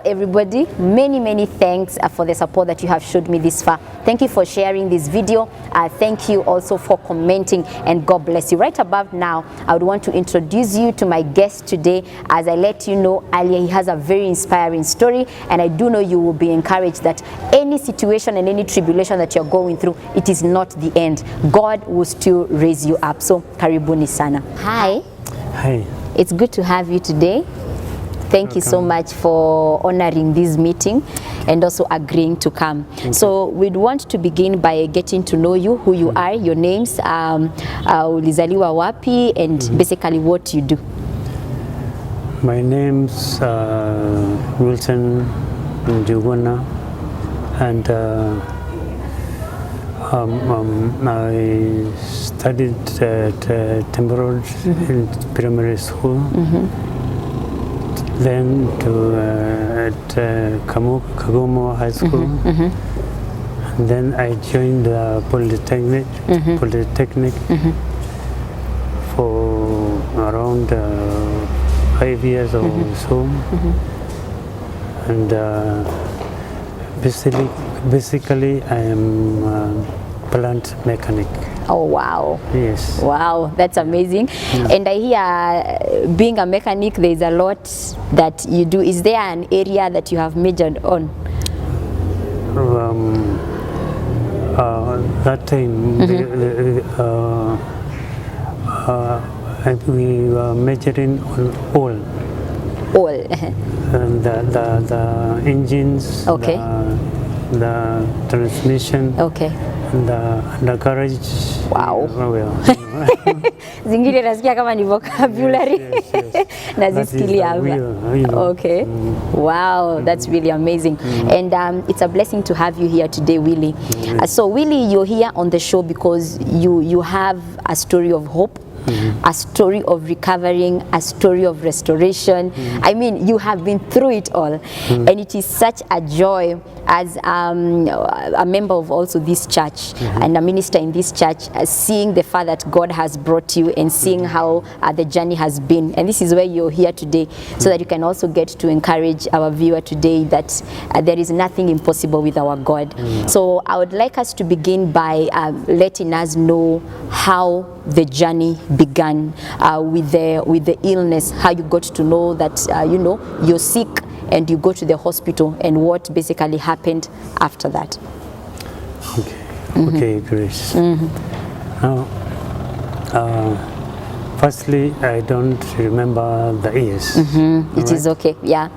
everybody, many thanks for the support that you have showed me this far. Thank you for sharing this video. Thank you also for commenting, and God bless you. Right above now, I would want to introduce you to my guest today. As I let you know earlier, he has a very inspiring story, and I do know you will be encouraged that any situation and any tribulation that you're going through, it is not the end. God will still raise you up. So karibuni sana. Hi. Hi. It's good to have you today. Thank you so much for honoring this meeting and also agreeing to come. So we'd want to begin by getting to know you, who you are, your names, ulizaliwa wapi, and basically what you do. My name's Wilson Njuguna, and I studied at Haemorrage in primary school. Then at Kagomo High School, and then I joined the Polytechnic for around 5 years or so, and basically I am a plant mechanic. Oh wow. Yes. Wow, that's amazing. And I hear being a mechanic, there's a lot that you do. Is there an area that you have majored on? That time we were majoring on all. All. And the engines, okay. The transmission, okay. And the garage. Wow. Well, Zingine nasikia kama ni vocabulary. Yes. Nazisikilia hapa. Okay. Wow, that's really amazing. And it's a blessing to have you here today, Willie. So Willie, you're here on the show because you have a story of hope. A story of recovering, a story of restoration. I mean, you have been through it all, and it is such a joy as a member of also this church and a minister in this church, seeing the far that God has brought you and seeing how the journey has been. And this is where you're here today, so that you can also get to encourage our viewer today that there is nothing impossible with our God. So I would like us to begin by letting us know how the journey began with the illness, how you got to know that you're sick and you go to the hospital, and what basically happened after that. Okay, Grace. Now, firstly, I don't remember the years. It is okay. Yeah.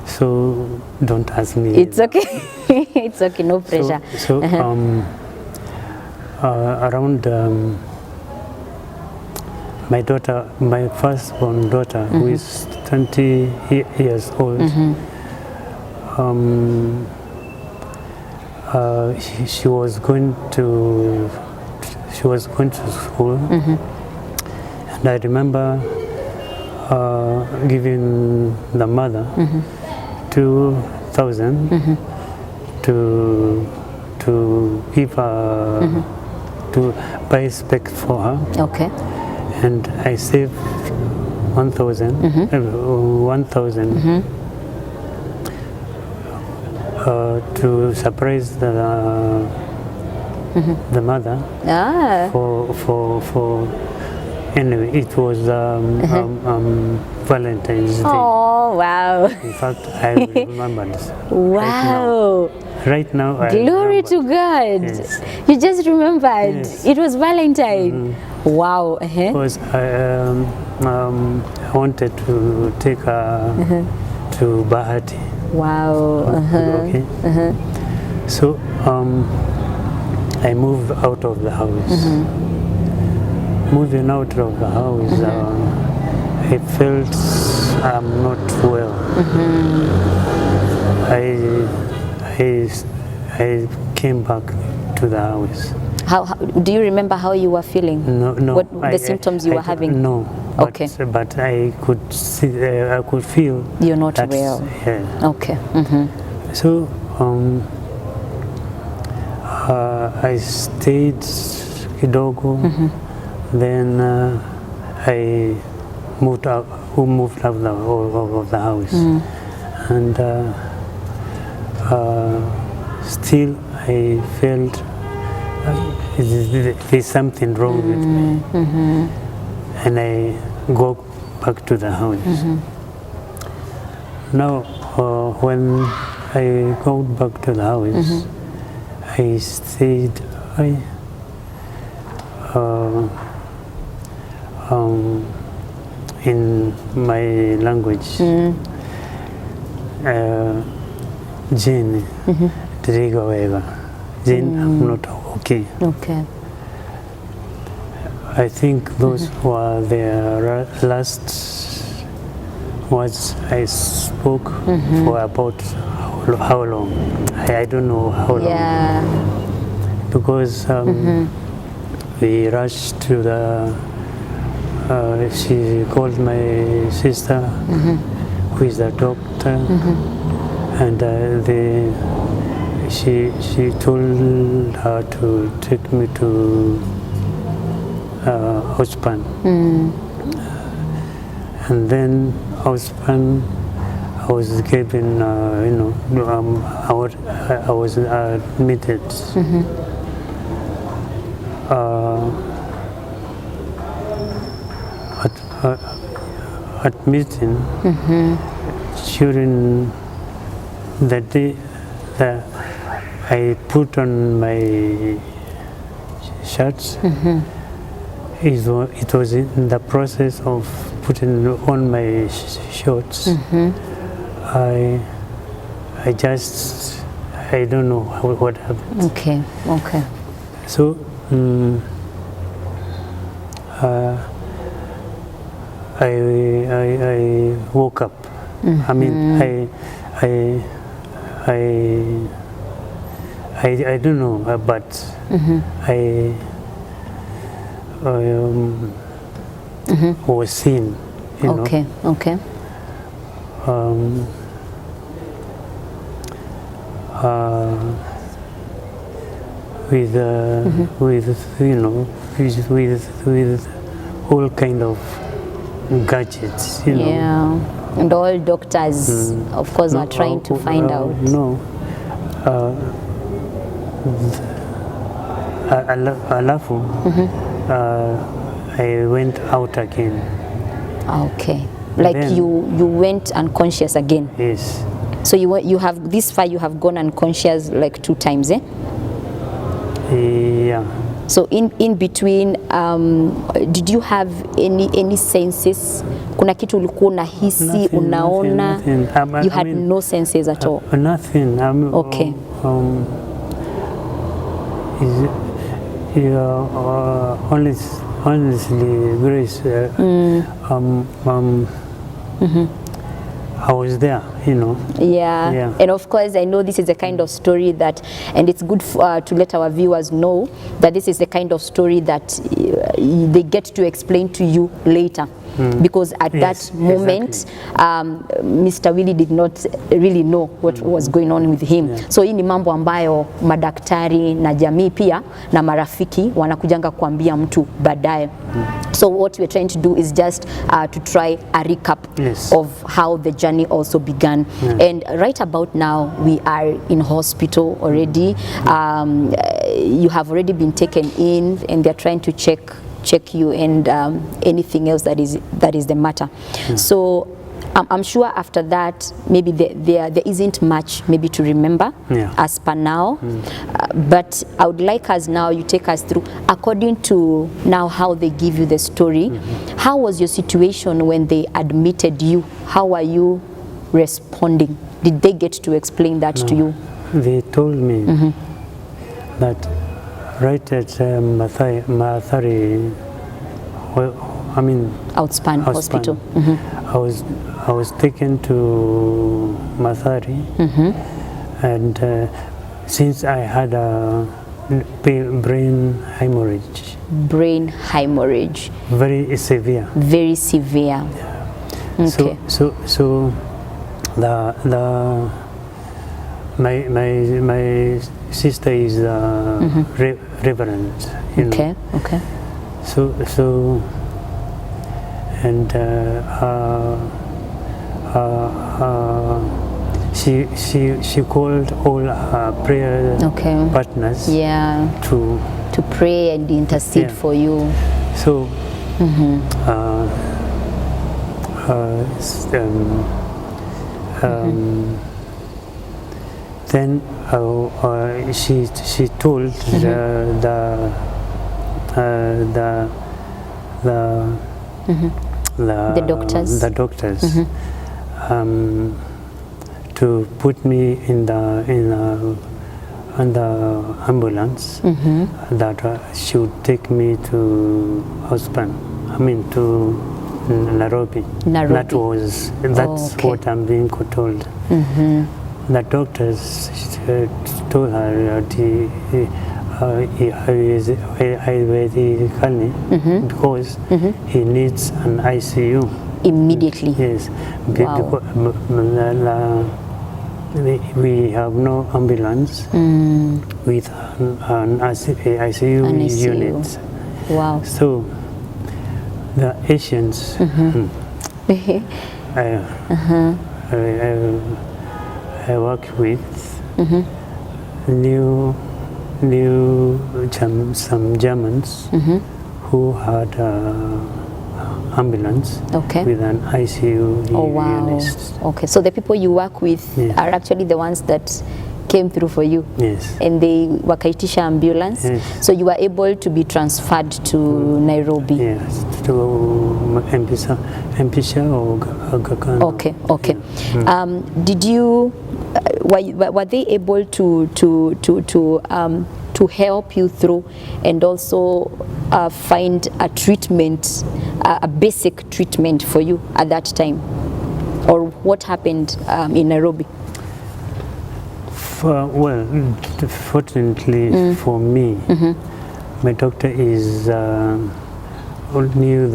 So don't ask me. It's okay. It's okay. No pressure. So around my daughter, my firstborn daughter, who is 20 years old, she was going to school, and I remember giving the mother 2,000 to give her to buy specs for her. Okay. And I saved 1,000 to surprise the mother. For anyway, it was Valentine's Day. Oh wow! In fact, I remember this. Wow! Right now, Glory to God! Yes. You just remembered. Yes. It was Valentine. Wow! Because I wanted to take her to Bahati. Wow! Okay. So I moved out of the house. Moving out of the house, I felt I'm not well. I came back to the house. How do you remember how you were feeling? No. What the symptoms you were having? No. Okay. But I could see, I could feel. You're not well. Yeah. Okay. So I stayed kidogo. Then I moved out of the house, and still I felt there's something wrong with me. And I go back to the house. Now, when I go back to the house, I stayed in my language. Jane, Jane, I'm not okay. Okay. I think those were the last words I spoke for about how long. I don't know how long. Yeah. Because we rushed to the, she called my sister, who is a doctor, and she told her to take me to hospital. And then hospital, I was given, I was admitted. Admitting during the day that I put on my shirts. It was in the process of putting on my shorts. I don't know what happened. Okay. Okay. So I woke up. I mean, I don't know, but I was seen. Okay. Okay. With all kind of gadgets, Yeah, and all doctors, of course, are trying to find out. No. Alafu, I went out again. Okay, like Then, you went unconscious again. Yes. So you have this far, you have gone unconscious like 2 times, eh? Yeah. So in between, did you have any senses? Kuna kitu ulikuwa unahisi, unaona? Nothing. You had no senses at all? Nothing. Okay. Honestly, Grace, I was there, Yeah. And of course, I know this is the kind of story that, and it's good to let our viewers know that this is the kind of story that they get to explain to you later. Because at that moment, Mr. Willie did not really know what was going on with him. Yeah. So hii ni mambo ambayo madaktari na jamii pia na marafiki wanakujanga kuambia mtu baadaye. So what we're trying to do is just to try a recap of how the journey also began. And right about now, we are in hospital already. You have already been taken in, and they're trying to check you and anything else that is the matter. So I'm sure after that maybe there isn't much maybe to remember as per now, but I would like us now, you take us through according to now how they give you the story. How was your situation when they admitted you? How are you responding? Did they get to explain that to you? They told me that right at Mathari, Outspan Hospital. I was taken to Mathari, and since I had a brain hemorrhage. Brain hemorrhage. Very severe. Very severe. Yeah. Okay. So my sister is reverend. Okay. Okay. So and she called all her prayer partners to pray and intercede for you. So then she told the doctors to put me in the ambulance that she would take me to to Nairobi. That's what I'm being told. The doctors told her because he needs an ICU immediately. Yes, because we have no ambulance with an ICU unit. Wow. So the Asians I work with knew some Germans who had ambulance with an ICU unit. Okay, so the people you work with are actually the ones that came through for you. Yes. And they wakaitisha ambulance. Yes. So you were able to be transferred to Nairobi. Yes, to Mpisha or Aga. Okay. Did you were they able to help you through and also find a treatment, a basic treatment for you at that time? Or what happened in Nairobi? Well, fortunately for me, my doctor knew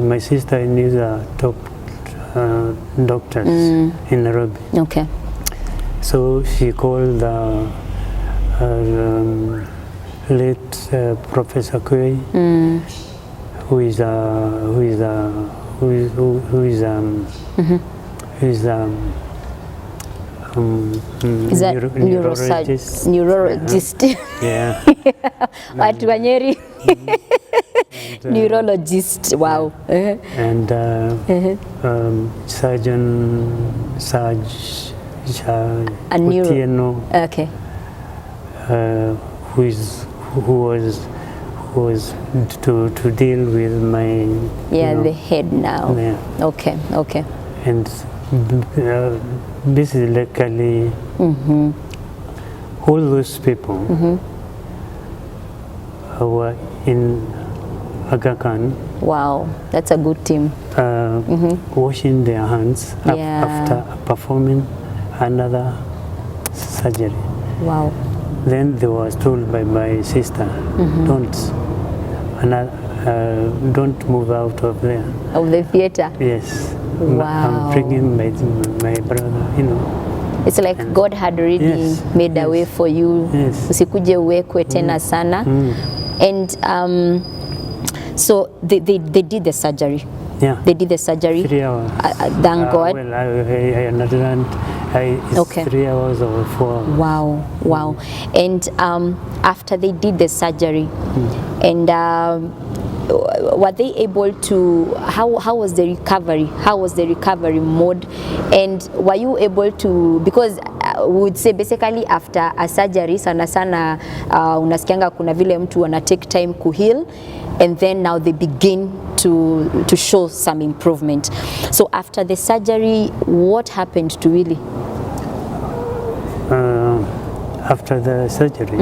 my sister knew the top doctors in Nairobi. Okay. So she called the late Professor Kwe, who is is that neurologist? Yeah. Watu wa Nyeri. Neurologist. Wow. And surgeon Otieno, okay. who was to deal with my the head now. Yeah. Okay. And basically all those people were in Aga Khan. Wow, that's a good team. Washing their hands after performing another surgery. Wow. Then they was told by my sister, don't move out of there. Of the theater? Yes. Wow. I'm bringing my brother, It's like God had already made a way for you. Yes. Usikuje uwekwe tena sana. And so they did the surgery. Yeah. They did the surgery. 3 hours. Thank God. Well, I understand. It's 3 hours or 4 hours. Wow. And after they did the surgery, and were they able to? How was the recovery? How was the recovery mode? And were you able to? Because we would say basically after a surgery, sana unasikianga kuna vile mtu wana take time to heal, and then now they begin to show some improvement. So after the surgery, what happened to Willie? After the surgery,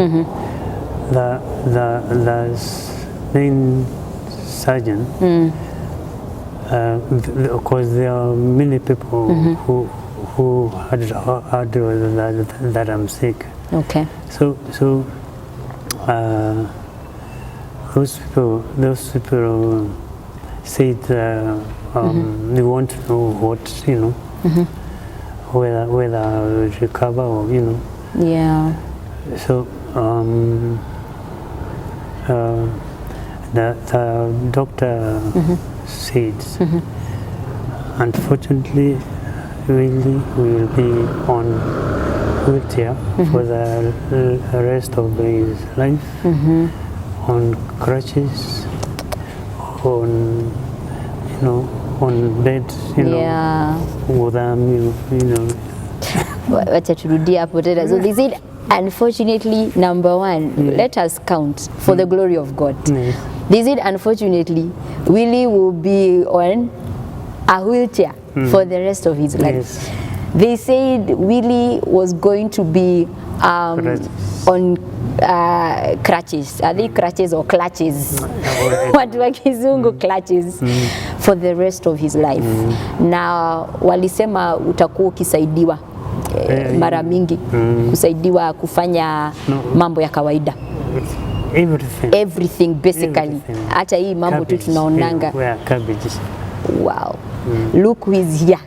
the main surgeon, because there are many people who had that I'm sick. Okay. So those people said they want to know what whether I will recover or Yeah. So the doctor said, unfortunately, Willie will be on wheelchair for the rest of his life, on crutches, on on bed, with wacha turudie hapo tena. So they said, unfortunately, number one, let us count for the glory of God. They said, unfortunately, Willie will be on a wheelchair for the rest of his life. Yes. They said Willie was going to be on crutches. Are they crutches or clutches? Watu wa kizungu clutches for the rest of his life. Na walisema utakuwa ukisaidiwa mara mingi kusaidiwa kufanya mambo ya kawaida. Everything basically. Hata hii mambo tu tunaonanga. Wow. Look who is here.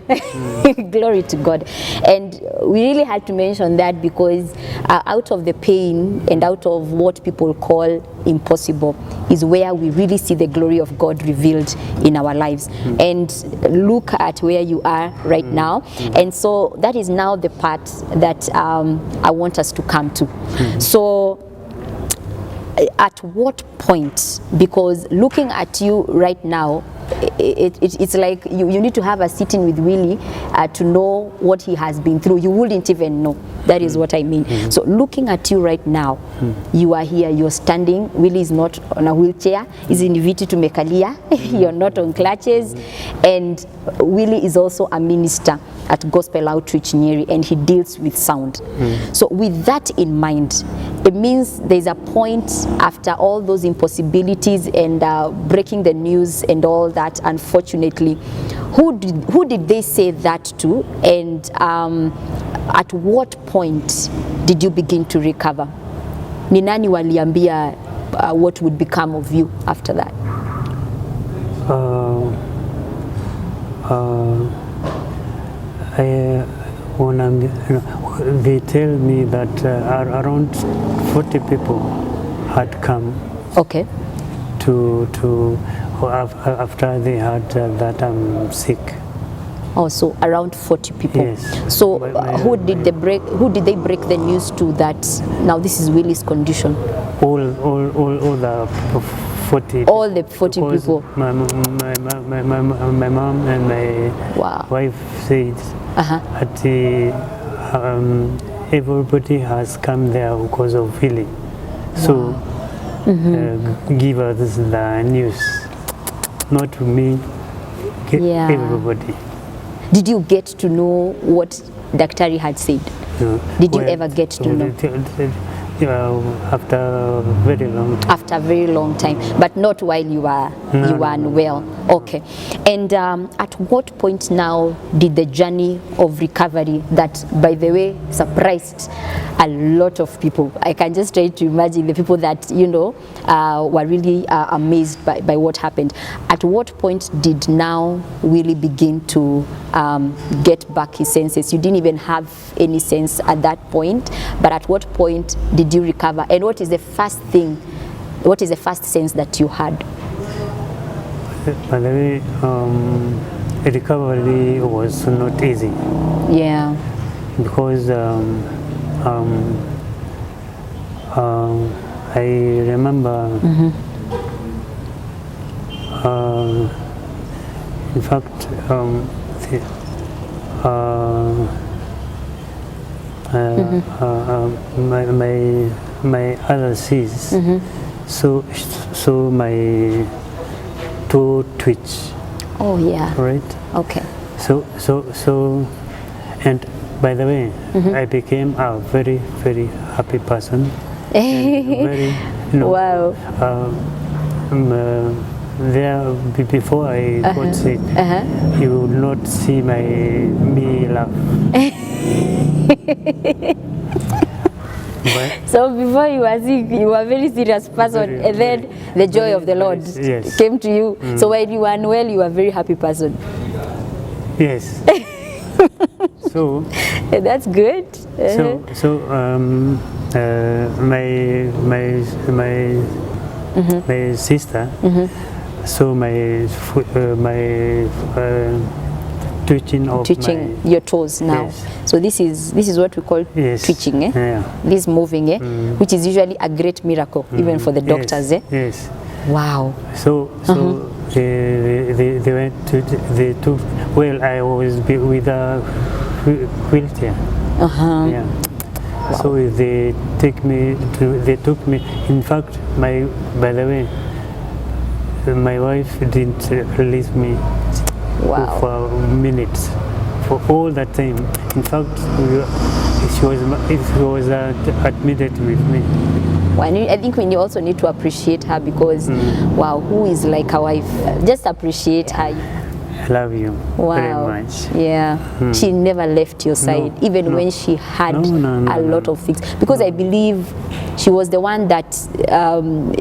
Glory to God. And we really had to mention that because out of the pain and out of what people call impossible is where we really see the glory of God revealed in our lives. And look at where you are right now. And so that is now the part that I want us to come to. So at what point, because looking at you right now, it's like you need to have a sitting with Willie to know what he has been through. You wouldn't even know. That is what I mean. So looking at you right now, you are here, you're standing. Willie is not on a wheelchair. He's in viti tumekalia. You're not on clutches. And Willie is also a minister at Gospel Outreach Nyeri, and he deals with sound. So with that in mind, it means there's a point after all those impossibilities and breaking the news and all that, unfortunately, who did they say that to, and at what point did you begin to recover? Ni nani waliambia what would become of you after that? They tell me that around 40 people had come. Okay. After they heard that I'm sick. Oh, so around 40 people. Yes. So who did they break the news to that now this is Willie's condition? All the 40. All the 40 people. My mom and my wife said that everybody has come there because of Willie. So give us the news, not to me, everybody. Did you get to know what Daktari had said? No. Did you ever get to know? After a very long time. After a very long time, but not while you were unwell. Okay. And at what point now did the journey of recovery, that by the way surprised a lot of people? I can just try to imagine the people that were really amazed by what happened. At what point did now Willie begin to get back his senses? You didn't even have any sense at that point, but at what point did you recover, and what is the first sense that you had? By the way, recovery was not easy. Yeah. Because I remember, in fact, my other sees, so my toe twitch. Oh yeah. Right. Okay. So, and by the way, I became a very, very happy person. Very, wow. There before I got sick, you would not see me laugh. So before you were sick, you were a very serious person, and then the joy of the Lord came to you. So while you were unwell, you were a very happy person. Yes. So that's good. My sister, so my twitching of your toes now. Yes. So this is what we call twitching, eh? Yeah. This moving, eh? Which is usually a great miracle, even for the doctors, yes. eh? Yes. Wow. So they went to they took. Well, I was with a wheelchair. Yeah. Wow. So they took me. In fact, by the way, my wife didn't release me for minutes, for all that time. In fact, she was admitted with me. Well, I think we also need to appreciate her because, wow, who is like a wife? Just appreciate her. I love you very much. Yeah, she never left your side, even when she had a lot of things. Because I believe she was the one that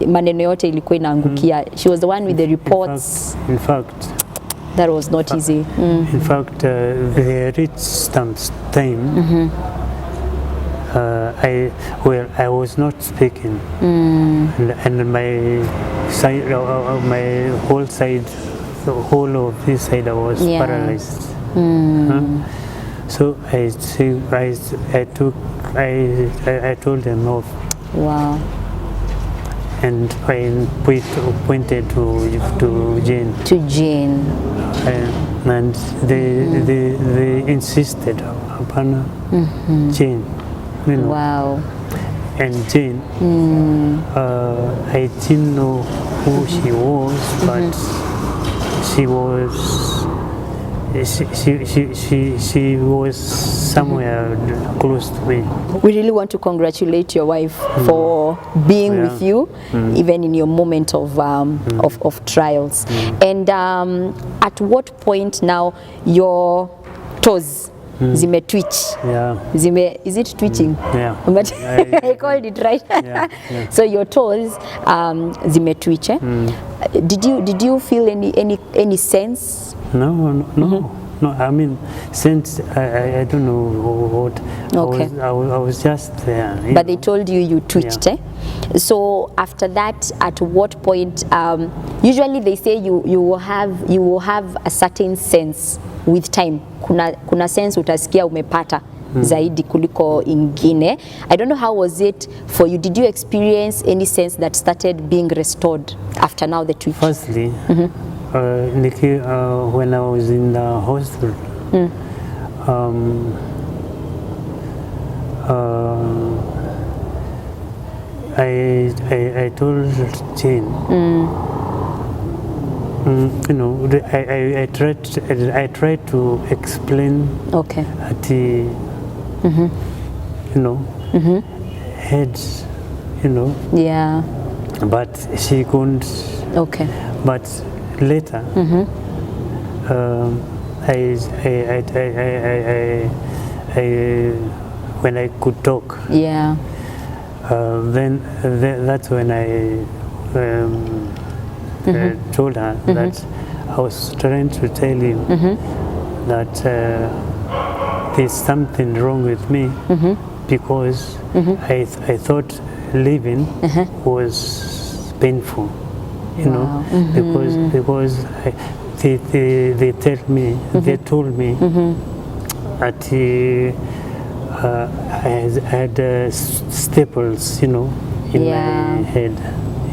maneno yote ilikuwa inaangukia. She was the one with the reports. In fact, that was not easy. In fact, the rich time. I was not speaking, and my side, my whole side, the whole of this side, I was paralyzed. So I told them off. Wow. And I pointed to Jane. To Jane. And they insisted upon Jane. You know. Wow. And Jane, I didn't know who she was, but she was somewhere close to me. We really want to congratulate your wife for being with you, even in your moment of trials. And at what point now your toes zime twitch? Is it twitching? But I called it right. So your toes zime twitch. Did you feel any sense? No. I mean, since I don't know what. I was just there. But they told you twitched, eh? So after that, at what point? Usually they say you will have a certain sense with time. Kuna sense utasikia umepata zaidi kuliko ingine. I don't know, how was it for you? Did you experience any sense that started being restored after now the twitch? Firstly, when I was in the hospital, I told Jane, you know, I tried to explain at the, you know, head, you know. Yeah. But she couldn't. Okay. But later, when I could talk, then that's when I told her that I was trying to tell you that there's something wrong with me, because I thought living was painful. You know, because they told me that I had staples, you know, in my head,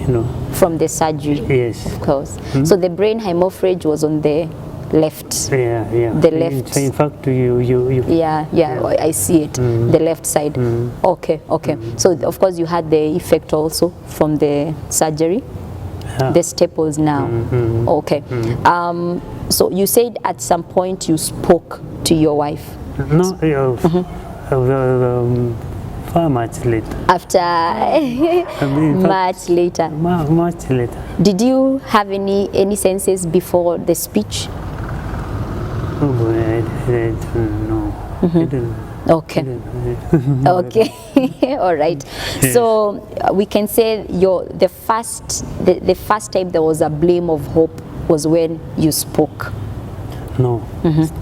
you know. From the surgery. Yes. Of course. So the brain hemorrhage was on the left. Yeah. The left. In fact, you. Yeah. I see it. The left side. Okay. So of course you had the effect also from the surgery. The staples now. Okay. So you said at some point you spoke to your wife. No. Far much later. After much later. Much later. Did you have any senses before the speech? Oh boy, I don't know. I didn't. Okay. Okay. All right. Yes. So we can say the first time there was a blame of hope was when you spoke. No.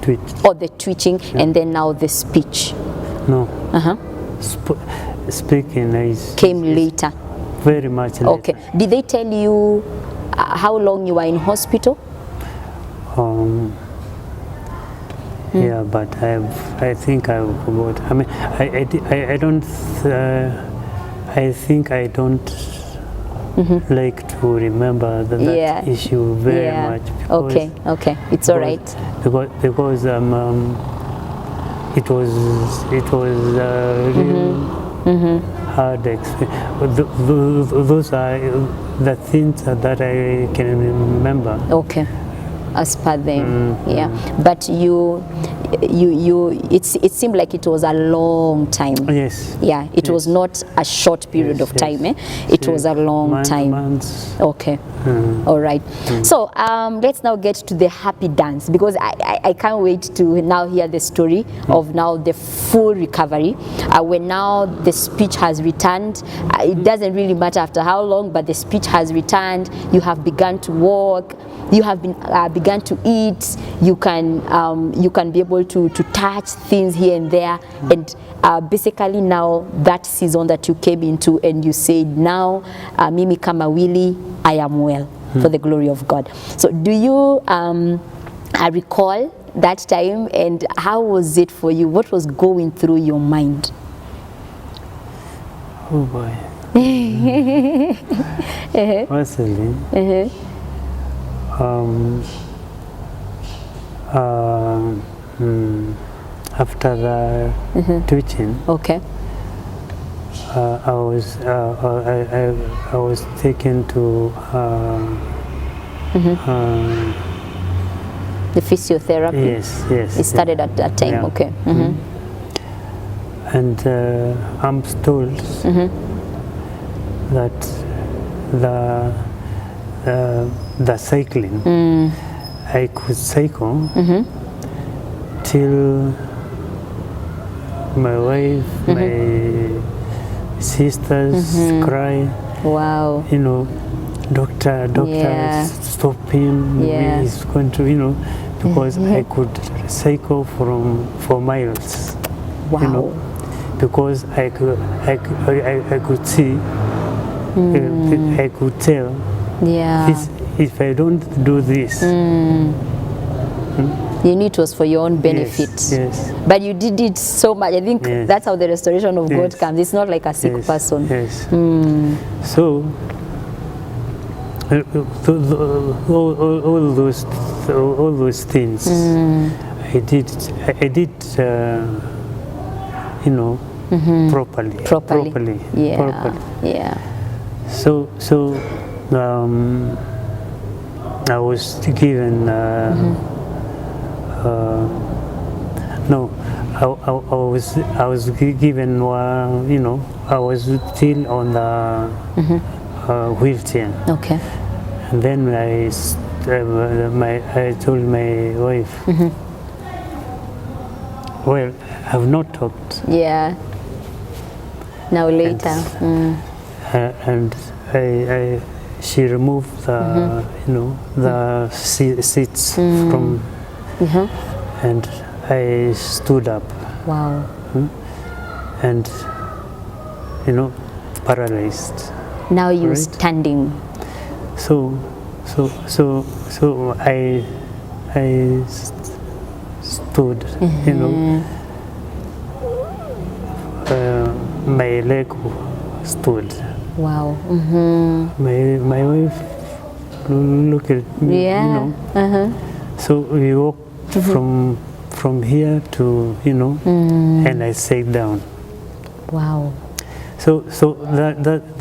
Twitch. Or the twitching, and then now the speech. No. Speaking came later. Very much later. Okay. Did they tell you how long you were in hospital? Yeah, but I think I forgot. I mean, I don't. I think I don't like to remember that issue very much. Okay, it's all right. Because it was really hard experience. Those are the things that I can remember. Okay, as per them, yeah. But it seemed like it was a long time. Yes. Yeah, it was not a short period of time. It was a long time. Months. Okay. All right. So let's now get to the happy dance, because I can't wait to now hear the story of now the full recovery. When now the speech has returned, it doesn't really matter after how long, but the speech has returned. You have begun to walk. You have begun to eat. You can be able to touch things here and there, and basically now that season that you came into, and you said, now mimi kama Willie, I am well, for the glory of God. So do you recall that time, and how was it for you? What was going through your mind? Oh boy. Personally, after the teaching, okay, I was taken to the physiotherapy. Yes. It started at that time. Yeah. Okay. And I'm told that the cycling, I could cycle till my wife, my sisters cry. Wow. You know, doctor, stop him. He's going to, because I could cycle for miles. Wow. You know, because I could see, I could tell. Yeah. If I don't do this, you knew it was for your own benefit. Yes. But you did it so much. I think that's how the restoration of God comes. It's not like a sick person. Yes. So all those things I did properly. Yeah. So I was given no, I was given I was still on the wheelchair. Okay. And then I told my wife, well, I've not talked. Yeah. Now later. And she removed the the seats from, and I stood up. Wow. And paralyzed. Now you're standing. So I stood. My leg stood. Wow. My wife looked at me. So we walked from here to and I sat down. Wow. So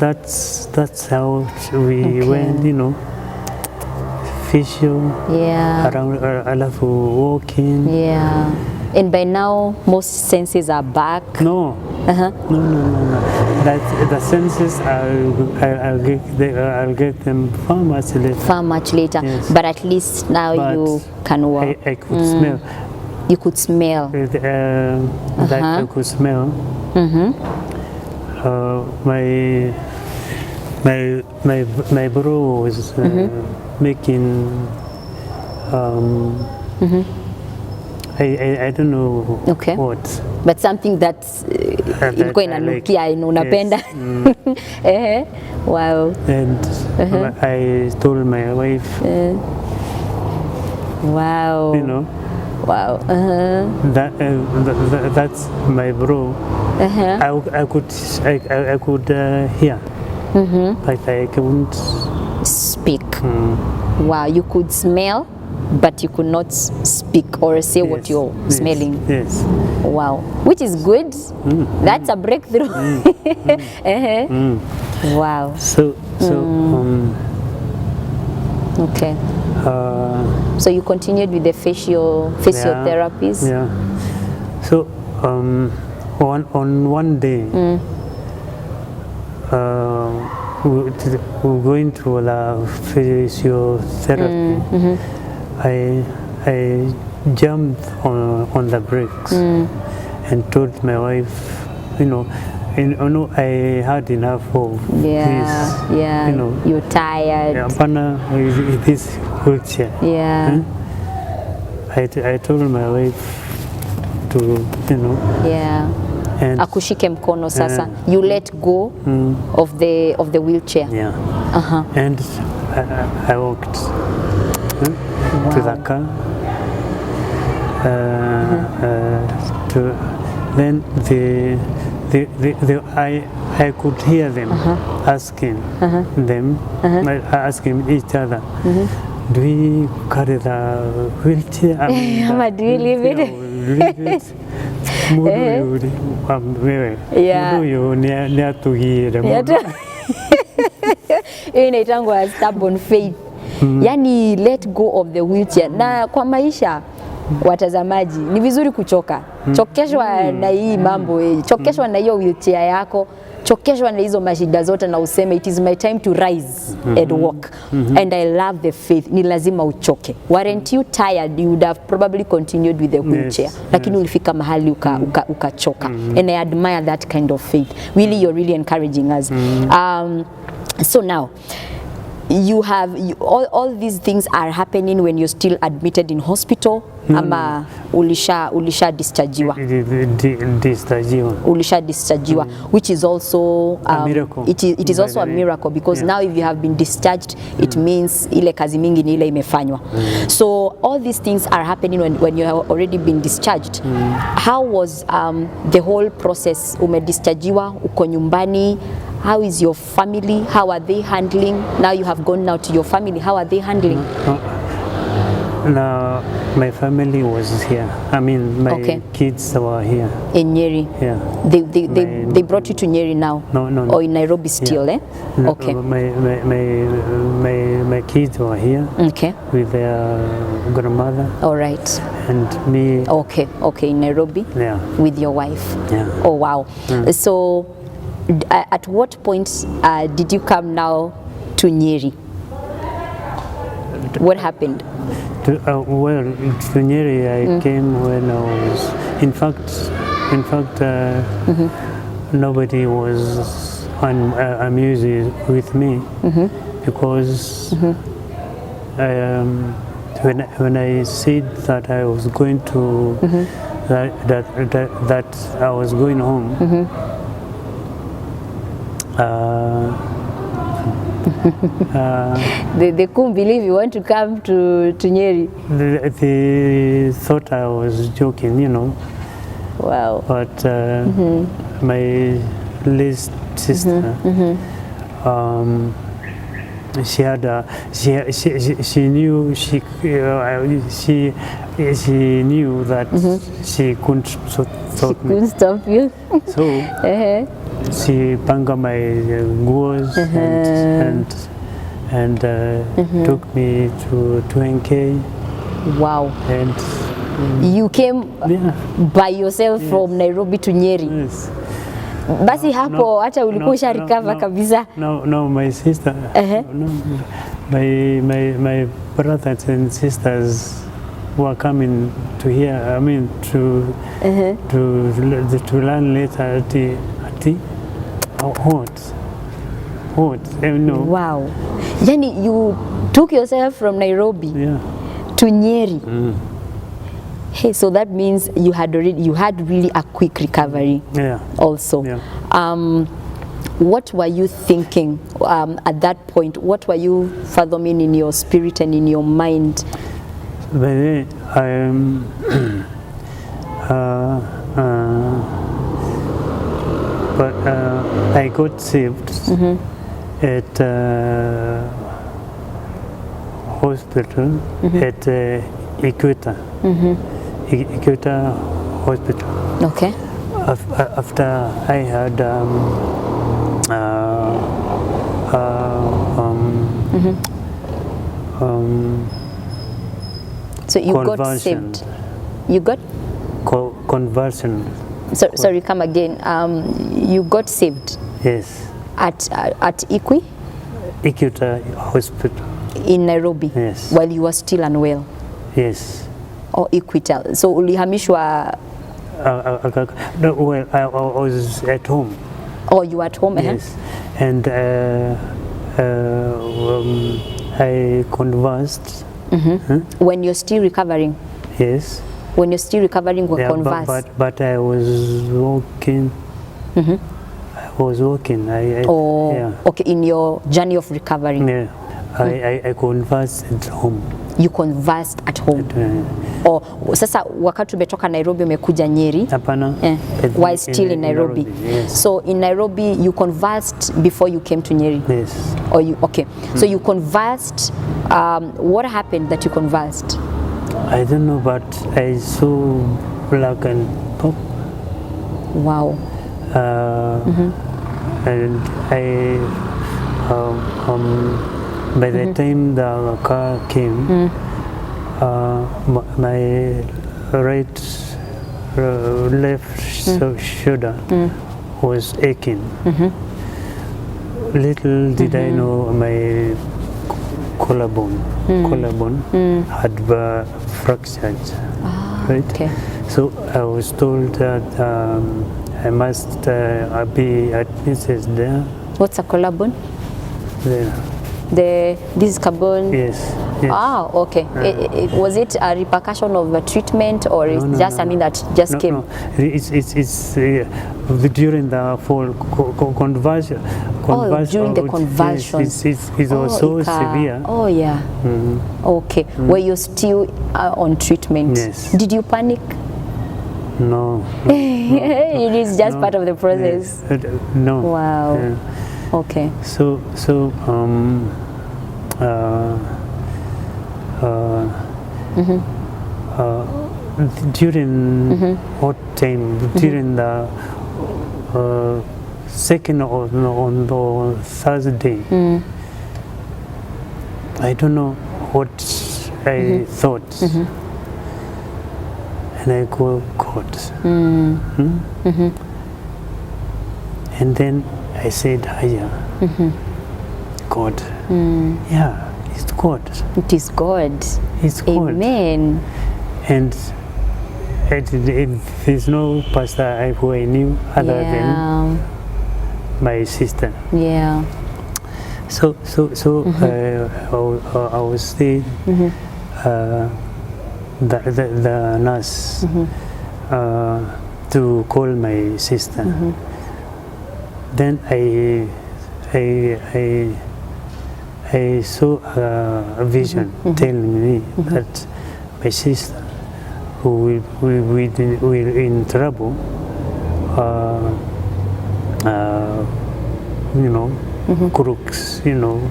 that's how we went, physio, around alafu walking. Yeah. And by now most senses are back. No. No. The senses I'll get them far much later. Far much later. Yes. But at least now you can walk. I could smell. You could smell. That I could smell. My bro was making I don't know what. But something that's ilikuwa inanukia unapenda. Wow. And I told my wife, wow. Wow. That's my bro. I could hear, but I couldn't speak. Wow, you could smell, but you could not speak or say what you're smelling. Yes. Wow, which is good. That's a breakthrough. Wow. So okay. So you continued with the physiotherapies. Yeah. So on one day, we're going to the physiotherapy. I jumped on the brakes and told my wife, I had enough of this. Yeah. You're tired. With this wheelchair. Yeah. I told my wife to, Yeah. and akushike mkono sasa. You let go of the wheelchair. Yeah. And I walked to the car. Then I could hear them asking asking each other, do we carry the wheelchair? Do we leave it? Hiyo inaitangwa stubborn faith. Yani let go of the wheelchair. Na kwa maisha watazamaji, ni vizuri kuchoka. Chokeshwa na hii mambo chokeshwa na hiyo wheelchair yako, chokeshwa na hizo mashida zote na useme it is my time to rise and walk. And I love the faith. Ni lazima uchoke. Weren't you tired, you would have probably continued with the wheelchair. Lakini ulifika mahali ukachoka. And I admire that kind of faith. Really, you're really encouraging us. So now, all these things are happening when you're still admitted in hospital. Ama ulisha dischargiwa. Ulisha dischargiwa, which is also a miracle. It is also a miracle because now if you have been discharged, it means ile kazi mingi ni ile imefanywa. So all these things are happening when you have already been discharged. How was the whole process? Umedischargiwa, uko nyumbani. How is your family? How are they handling? Now you have gone now to your family. How are they handling? Now my family was here. I mean, my kids were here. In Nyeri? Yeah. They brought you to Nyeri now? No. Or in Nairobi still, yeah. Okay. My kids were here. Okay. With their grandmother. All right. And me. Okay, in Nairobi? Yeah. With your wife? Yeah. Oh, wow. So, at what point did you come now to Nyeri? What happened? To Nyeri I came when I was, in fact, nobody was amused with me because when I said that I was going to that I was going home. They couldn't believe you want to come to Nyeri. They thought I was joking, Wow. But my least sister, she had she knew that she couldn't stop me. Stop you. So she panga my goals and took me to 2NK. Wow. And you came by yourself from Nairobi to Nyeri. Yes. Basi hapo hata ulikuwa usha recover kabisa. No, my sister. My brothers and sisters were coming to here. I mean to learn later what? Wow. Yani you took yourself from Nairobi to Nyeri. Hey, so that means you had really a quick recovery. Yeah. Also. Yeah. What were you thinking at that point? What were you fathoming in your spirit and in your mind? But then I got saved at hospital at Equator. Equator Hospital. Okay. After I had So you got conversion. saved. You got? Conversion. Sorry, come again. You got saved Yes. at Equator Hospital. in Nairobi. Yes. While you were still unwell. Yes. Or Equitel. So ulihamishwa. No, well, I was at home. Or you were at home. Yes. And I conversed. When you're still recovering. Yes. When you're still recovering, we Yeah, converse. but I was walking. I was walking. Yeah. Okay, in your journey of recovering. Yeah. I conversed at home. You conversed at home. Sasa wakati umetoka Nairobi umekuja Nyeri. Hapana. While still in Nairobi. Yes. So in Nairobi you conversed before you came to Nyeri. Yes. Okay. So you conversed. What happened that you conversed? I don't know, but I saw black and pop. Wow. And I by the time the car came, my left shoulder was aching. Little did I know my collarbone had fractured. Right. Okay. So I was told that I must be admitted there. What's a collarbone? There. This is carbon. Yes. Okay. Was it a repercussion of a treatment, or it's just something that just came? No. It's during the fall conversion. During the conversion. Yes, it was so severe. Oh yeah. Okay. Were you still on treatment? Yes. Did you panic? No. It is just part of the process. Yes. No. Wow. Okay. So during what time? During the second or on the Thursday, I don't know what I thought, and I go caught, and then I said, "Hiya, God, yeah, it's God. It is God. It's God." Amen. And there's no pastor who I knew other than my sister. Yeah. So I was saying, the nurse to call my sister. Then I saw a vision telling me that my sister, who will in trouble, crooks,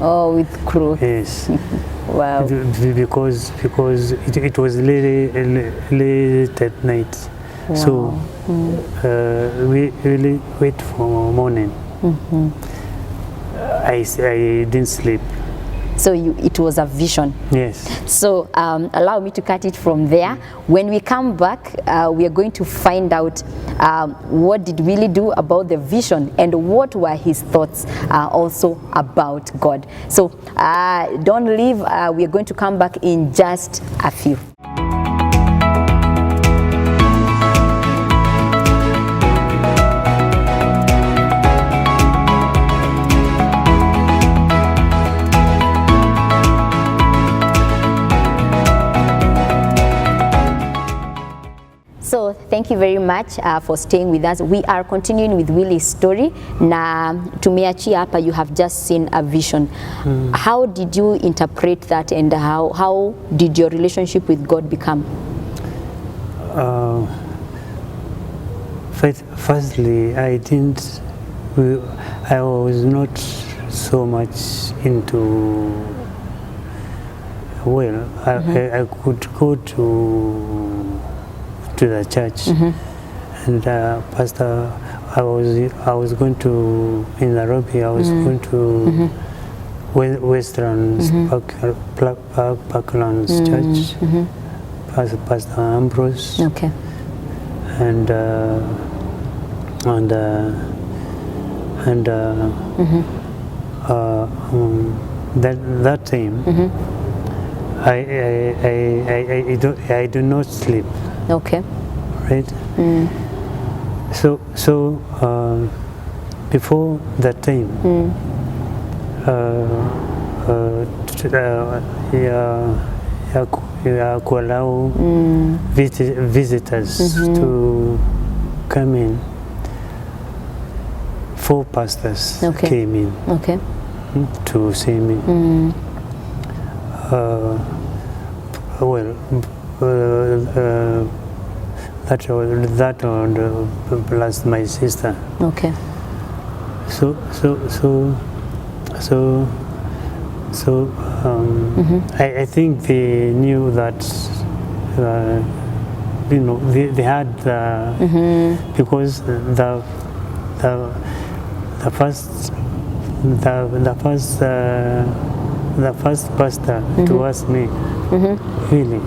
Oh, with crooks. Yes. Wow. Because it was late at night. Wow. So we really wait for morning. I didn't sleep. So it was a vision. Yes. So allow me to cut it from there. When we come back, we are going to find out what did Willie do about the vision and what were his thoughts also about God. So don't leave. We are going to come back in just a few. So thank thank you very much for staying with us. We are continuing with Willie's story. Na tumeachia hapa, you have just seen a vision. How did you interpret that, and how did your relationship with God become? Firstly, I was not so much into, well, I could go to the church, and pastor, I was going to, in Nairobi, I was going to Westlands Parklands Church, Pastor Ambrose, Okay. and that time, I do not sleep. Okay. Right. So before that time, allow visitors to come in. 4 pastors came in to see me. That plus my sister. Okay. So I think they knew that they had because the first pastor to ask me, really,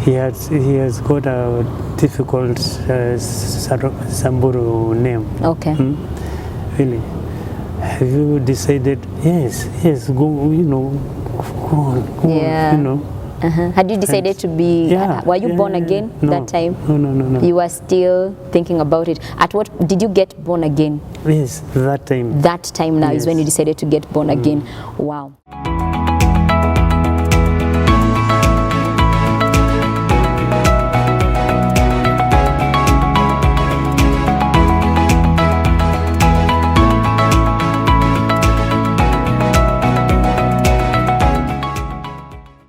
he has got a difficult Samburu name. Okay. Really, have you decided? Yes, go. Go on. Yeah. Had you decided to be, were you born again that time? No. You were still thinking about it. At what, did you get born again? Yes, that time. That time now is when you decided to get born again. Wow.